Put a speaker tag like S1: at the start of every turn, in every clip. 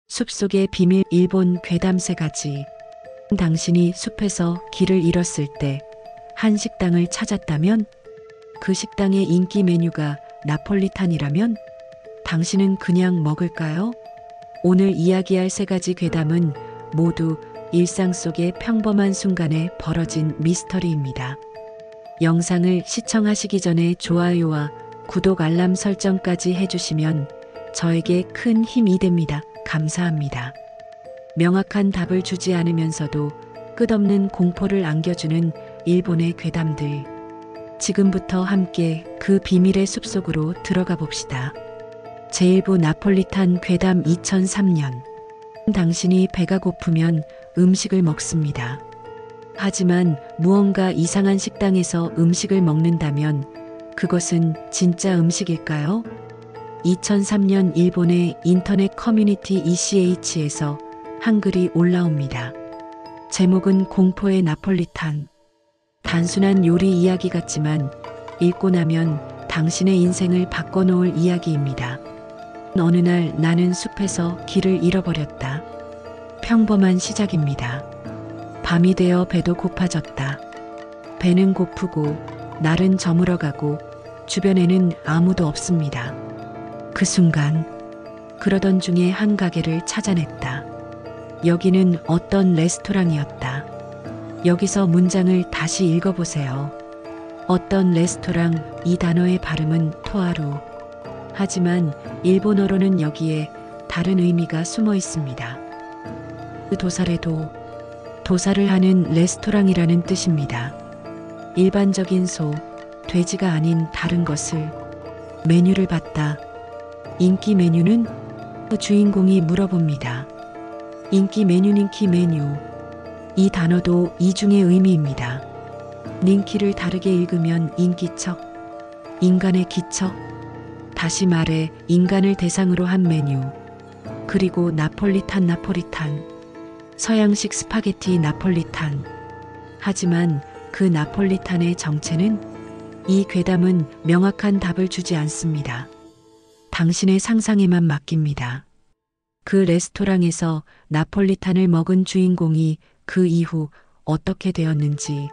S1: 숲속의 비밀 일본 괴담 3가지. 당신이 숲에서 길을 잃었을 때 한 식당을 찾았다면, 그 식당의 인기 메뉴가 나폴리탄이라면 당신은 그냥 먹을까요? 오늘 이야기할 3가지 괴담은 모두 일상 속의 평범한 순간에 벌어진 미스터리입니다. 영상을 시청하시기 전에 좋아요와 구독 알람 설정까지 해주시면 저에게 큰 힘이 됩니다. 감사합니다. 명확한 답을 주지 않으면서도 끝없는 공포를 안겨주는 일본의 괴담들. 지금부터 함께 그 비밀의 숲속으로 들어가 봅시다. 제1부 나폴리탄 괴담. 2003년. 당신이 배가 고프면 음식을 먹습니다. 하지만 무언가 이상한 식당에서 음식을 먹는다면 그것은 진짜 음식일까요? 2003년 일본의 인터넷 커뮤니티 ECH에서 한글이 올라옵니다. 제목은 공포의 나폴리탄. 단순한 요리 이야기 같지만 읽고 나면 당신의 인생을 바꿔놓을 이야기입니다. 어느 날 나는 숲에서 길을 잃어버렸다. 평범한 시작입니다. 밤이 되어 배도 고파졌다. 배는 고프고 날은 저물어가고 주변에는 아무도 없습니다. 그 순간 그러던 중에 한 가게를 찾아냈다. 여기는 어떤 레스토랑이었다. 여기서 문장을 다시 읽어보세요. 어떤 레스토랑. 이 단어의 발음은 토하루. 하지만 일본어로는 여기에 다른 의미가 숨어 있습니다. 그 도살에도 도살을 하는 레스토랑이라는 뜻입니다. 일반적인 소, 돼지가 아닌 다른 것을. 메뉴를 봤다. 인기 메뉴는? 그 주인공이 물어봅니다. 인기 메뉴. 이 단어도 이중의 의미입니다. 닌키를 다르게 읽으면 인기척, 인간의 기척. 다시 말해 인간을 대상으로 한 메뉴. 그리고 나폴리탄. 서양식 스파게티 나폴리탄. 하지만 그 나폴리탄의 정체는? 이 괴담은 명확한 답을 주지 않습니다. 당신의 상상에만 맡깁니다. 그 레스토랑에서 나폴리탄을 먹은 주인공이 그 이후 어떻게 되었는지,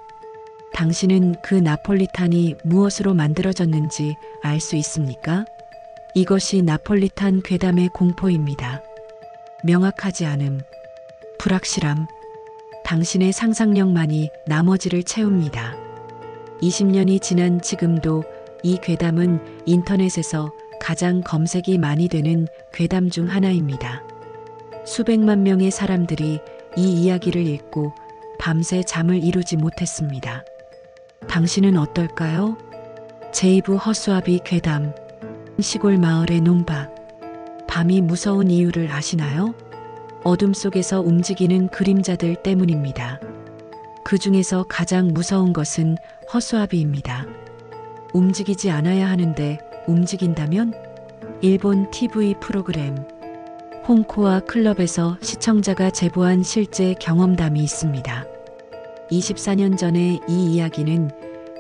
S1: 당신은 그 나폴리탄이 무엇으로 만들어졌는지 알 수 있습니까? 이것이 나폴리탄 괴담의 공포입니다. 명확하지 않음, 불확실함, 당신의 상상력만이 나머지를 채웁니다. 20년이 지난 지금도 이 괴담은 인터넷에서 가장 검색이 많이 되는 괴담 중 하나입니다. 수백만 명의 사람들이 이 이야기를 읽고 밤새 잠을 이루지 못했습니다. 당신은 어떨까요? 제2부 허수아비 괴담. 시골 마을의 농박. 밤이 무서운 이유를 아시나요? 어둠 속에서 움직이는 그림자들 때문입니다. 그 중에서 가장 무서운 것은 허수아비입니다. 움직이지 않아야 하는데 움직인다면? 일본 TV 프로그램 홍코아 클럽에서 시청자가 제보한 실제 경험담이 있습니다. 24년 전의 이 이야기는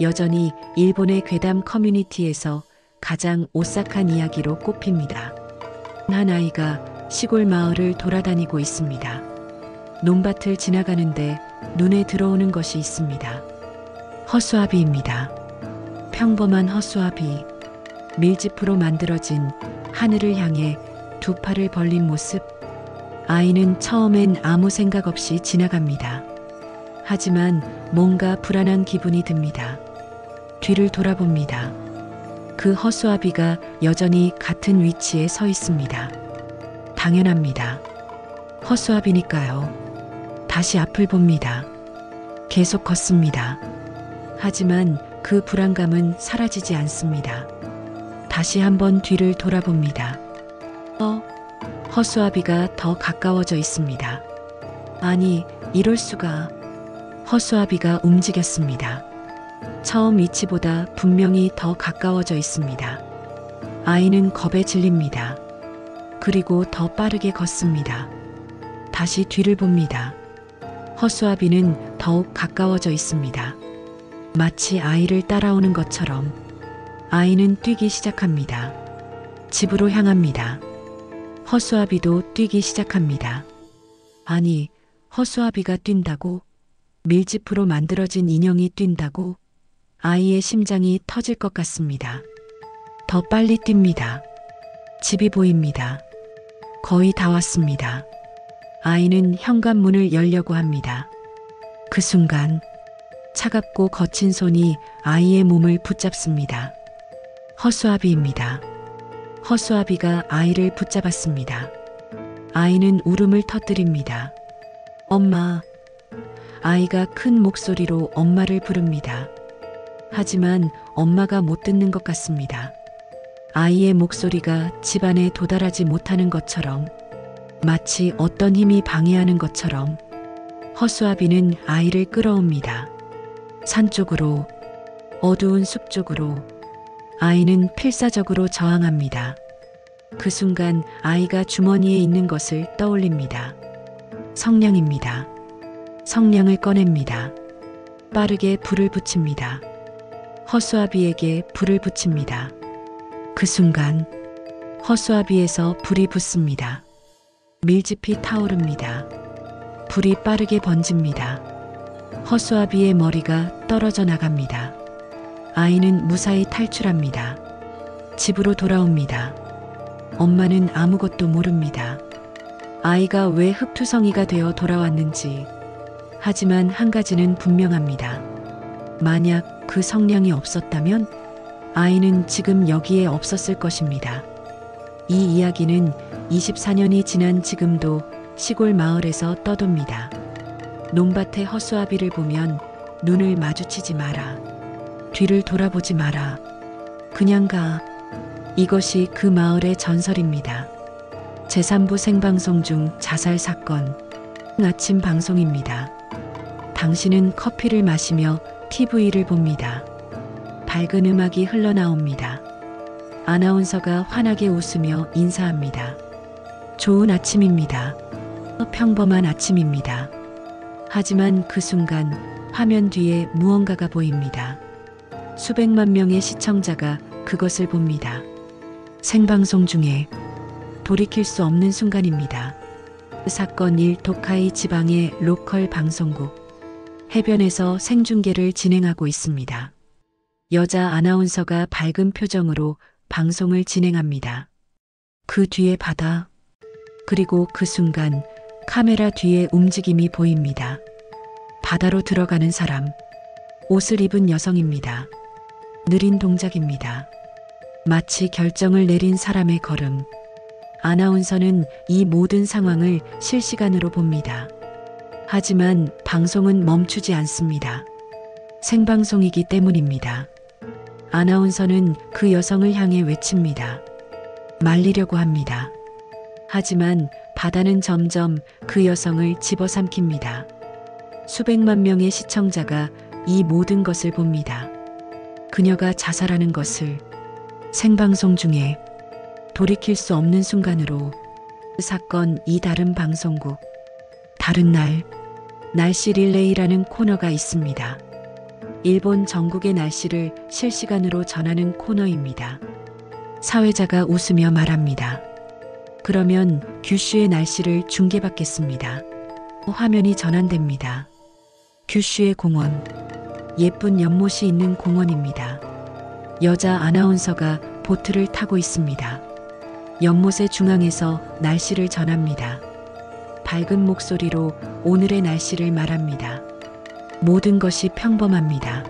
S1: 여전히 일본의 괴담 커뮤니티에서 가장 오싹한 이야기로 꼽힙니다. 한 아이가 시골 마을을 돌아다니고 있습니다. 논밭을 지나가는데 눈에 들어오는 것이 있습니다. 허수아비입니다. 평범한 허수아비. 밀짚으로 만들어진 하늘을 향해 두 팔을 벌린 모습. 아이는 처음엔 아무 생각 없이 지나갑니다. 하지만 뭔가 불안한 기분이 듭니다. 뒤를 돌아봅니다. 그 허수아비가 여전히 같은 위치에 서 있습니다. 당연합니다. 허수아비니까요. 다시 앞을 봅니다. 계속 걷습니다. 하지만 그 불안감은 사라지지 않습니다. 다시 한번 뒤를 돌아봅니다. 허수아비가 더 가까워져 있습니다. 아니, 이럴 수가. 허수아비가 움직였습니다. 처음 위치보다 분명히 더 가까워져 있습니다. 아이는 겁에 질립니다. 그리고 더 빠르게 걷습니다. 다시 뒤를 봅니다. 허수아비는 더욱 가까워져 있습니다. 마치 아이를 따라오는 것처럼. 아이는 뛰기 시작합니다. 집으로 향합니다. 허수아비도 뛰기 시작합니다. 아니, 허수아비가 뛴다고? 밀짚으로 만들어진 인형이 뛴다고? 아이의 심장이 터질 것 같습니다. 더 빨리 뜁니다. 집이 보입니다. 거의 다 왔습니다. 아이는 현관문을 열려고 합니다. 그 순간 차갑고 거친 손이 아이의 몸을 붙잡습니다. 허수아비입니다. 허수아비가 아이를 붙잡았습니다. 아이는 울음을 터뜨립니다. 엄마. 아이가 큰 목소리로 엄마를 부릅니다. 하지만 엄마가 못 듣는 것 같습니다. 아이의 목소리가 집안에 도달하지 못하는 것처럼, 마치 어떤 힘이 방해하는 것처럼 허수아비는 아이를 끌어옵니다. 산 쪽으로, 어두운 숲 쪽으로. 아이는 필사적으로 저항합니다. 그 순간 아이가 주머니에 있는 것을 떠올립니다. 성냥입니다. 성냥을 꺼냅니다. 빠르게 불을 붙입니다. 허수아비에게 불을 붙입니다. 그 순간 허수아비에서 불이 붙습니다. 밀짚이 타오릅니다. 불이 빠르게 번집니다. 허수아비의 머리가 떨어져 나갑니다. 아이는 무사히 탈출합니다. 집으로 돌아옵니다. 엄마는 아무것도 모릅니다. 아이가 왜 흙투성이가 되어 돌아왔는지. 하지만 한 가지는 분명합니다. 만약 그 성냥이 없었다면 아이는 지금 여기에 없었을 것입니다. 이 이야기는 24년이 지난 지금도 시골 마을에서 떠돕니다. 논밭의 허수아비를 보면 눈을 마주치지 마라. 뒤를 돌아보지 마라. 그냥 가. 이것이 그 마을의 전설입니다. 제3부 생방송 중 자살 사건. 아침 방송입니다. 당신은 커피를 마시며 TV를 봅니다. 밝은 음악이 흘러나옵니다. 아나운서가 환하게 웃으며 인사합니다. 좋은 아침입니다. 평범한 아침입니다. 하지만 그 순간 화면 뒤에 무언가가 보입니다. 수백만 명의 시청자가 그것을 봅니다. 생방송 중에 돌이킬 수 없는 순간입니다. 사건 1 도카이 지방의 로컬 방송국 해변에서 생중계를 진행하고 있습니다. 여자 아나운서가 밝은 표정으로 방송을 진행합니다. 그 뒤에 바다, 그리고 그 순간 카메라 뒤에 움직임이 보입니다. 바다로 들어가는 사람, 옷을 입은 여성입니다. 느린 동작입니다. 마치 결정을 내린 사람의 걸음. 아나운서는 이 모든 상황을 실시간으로 봅니다. 하지만 방송은 멈추지 않습니다. 생방송이기 때문입니다. 아나운서는 그 여성을 향해 외칩니다. 말리려고 합니다. 하지만 바다는 점점 그 여성을 집어삼킵니다. 수백만 명의 시청자가 이 모든 것을 봅니다. 그녀가 자살하는 것을. 생방송 중에 돌이킬 수 없는 순간으로. 사건 2 다른 방송국. 다른 날, 날씨 릴레이라는 코너가 있습니다. 일본 전국의 날씨를 실시간으로 전하는 코너입니다. 사회자가 웃으며 말합니다. 그러면 규슈의 날씨를 중계받겠습니다. 화면이 전환됩니다. 규슈의 공원. 예쁜 연못이 있는 공원입니다. 여자 아나운서가 보트를 타고 있습니다. 연못의 중앙에서 날씨를 전합니다. 밝은 목소리로 오늘의 날씨를 말합니다. 모든 것이 평범합니다.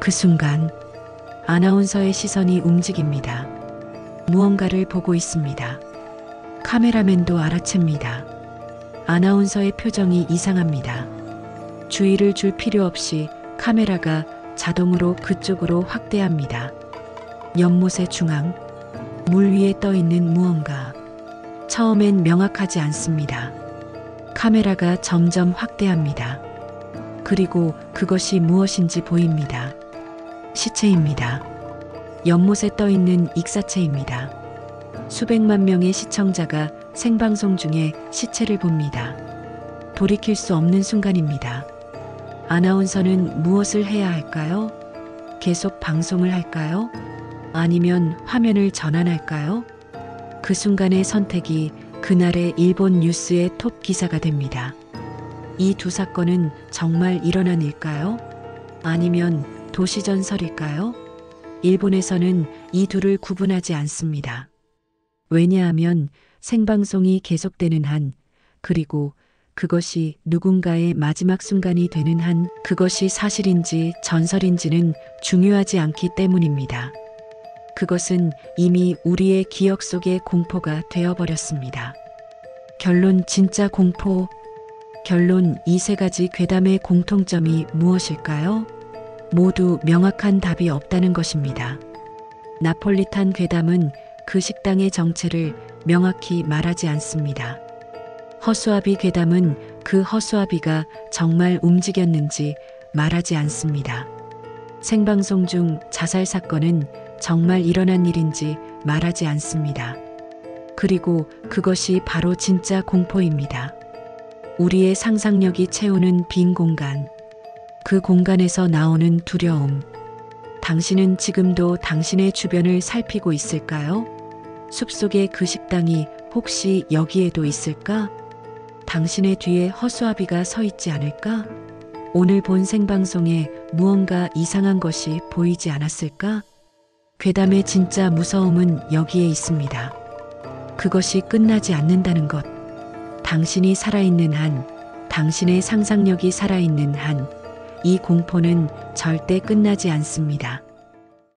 S1: 그 순간 아나운서의 시선이 움직입니다. 무언가를 보고 있습니다. 카메라맨도 알아챕니다. 아나운서의 표정이 이상합니다. 주의를 줄 필요 없이 카메라가 자동으로 그쪽으로 확대합니다. 연못의 중앙, 물 위에 떠 있는 무언가. 처음엔 명확하지 않습니다. 카메라가 점점 확대합니다. 그리고 그것이 무엇인지 보입니다. 시체입니다. 연못에 떠 있는 익사체입니다. 수백만 명의 시청자가 생방송 중에 시체를 봅니다. 돌이킬 수 없는 순간입니다. 아나운서는 무엇을 해야 할까요? 계속 방송을 할까요? 아니면 화면을 전환할까요? 그 순간의 선택이 그날의 일본 뉴스의 톱 기사가 됩니다. 이 두 사건은 정말 일어난 일일까요? 아니면 도시전설일까요? 일본에서는 이 둘을 구분하지 않습니다. 왜냐하면 생방송이 계속되는 한, 그리고 그것이 누군가의 마지막 순간이 되는 한, 그것이 사실인지 전설인지는 중요하지 않기 때문입니다. 그것은 이미 우리의 기억 속의 공포가 되어버렸습니다. 결론 진짜 공포. 결론 이 세 가지 괴담의 공통점이 무엇일까요? 모두 명확한 답이 없다는 것입니다. 나폴리탄 괴담은 그 식당의 정체를 명확히 말하지 않습니다. 허수아비 괴담은 그 허수아비가 정말 움직였는지 말하지 않습니다. 생방송 중 자살 사건은 정말 일어난 일인지 말하지 않습니다. 그리고 그것이 바로 진짜 공포입니다. 우리의 상상력이 채우는 빈 공간. 그 공간에서 나오는 두려움. 당신은 지금도 당신의 주변을 살피고 있을까요? 숲속의 그 식당이 혹시 여기에도 있을까? 당신의 뒤에 허수아비가 서 있지 않을까? 오늘 본 생방송에 무언가 이상한 것이 보이지 않았을까? 괴담의 진짜 무서움은 여기에 있습니다. 그것이 끝나지 않는다는 것. 당신이 살아있는 한, 당신의 상상력이 살아있는 한, 이 공포는 절대 끝나지 않습니다.